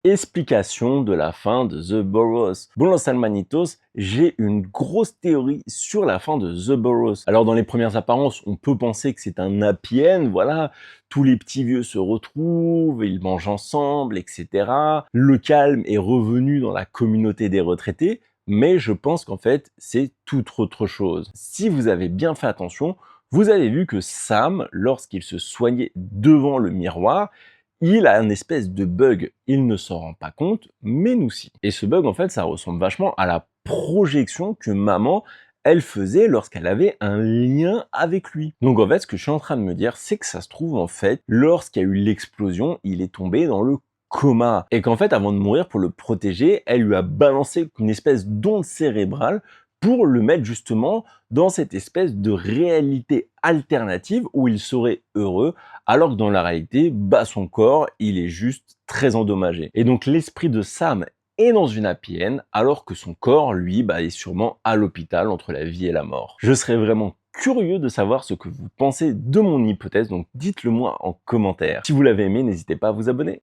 Explication de la fin de The Burrows. Bon, los hermanitos, j'ai une grosse théorie sur la fin de The Burrows. Alors, dans les premières apparences, on peut penser que c'est un happy end, voilà. Tous les petits vieux se retrouvent, ils mangent ensemble, etc. Le calme est revenu dans la communauté des retraités, mais je pense qu'en fait, c'est tout autre chose. Si vous avez bien fait attention, vous avez vu que Sam, lorsqu'il se soignait devant le miroir, il a un espèce de bug, il ne s'en rend pas compte, mais nous si. Et ce bug, en fait, ça ressemble vachement à la projection que maman, elle faisait lorsqu'elle avait un lien avec lui. Donc en fait, ce que je suis en train de me dire, c'est que ça se trouve, en fait, lorsqu'il y a eu l'explosion, il est tombé dans le coma. Et qu'en fait, avant de mourir, pour le protéger, elle lui a balancé une espèce d'onde cérébrale pour le mettre justement dans cette espèce de réalité alternative où il serait heureux, alors que dans la réalité, bah, son corps, il est juste très endommagé. Et donc l'esprit de Sam est dans une happy end, alors que son corps, lui, bah, est sûrement à l'hôpital entre la vie et la mort. Je serais vraiment curieux de savoir ce que vous pensez de mon hypothèse, donc dites-le moi en commentaire. Si vous l'avez aimé, n'hésitez pas à vous abonner.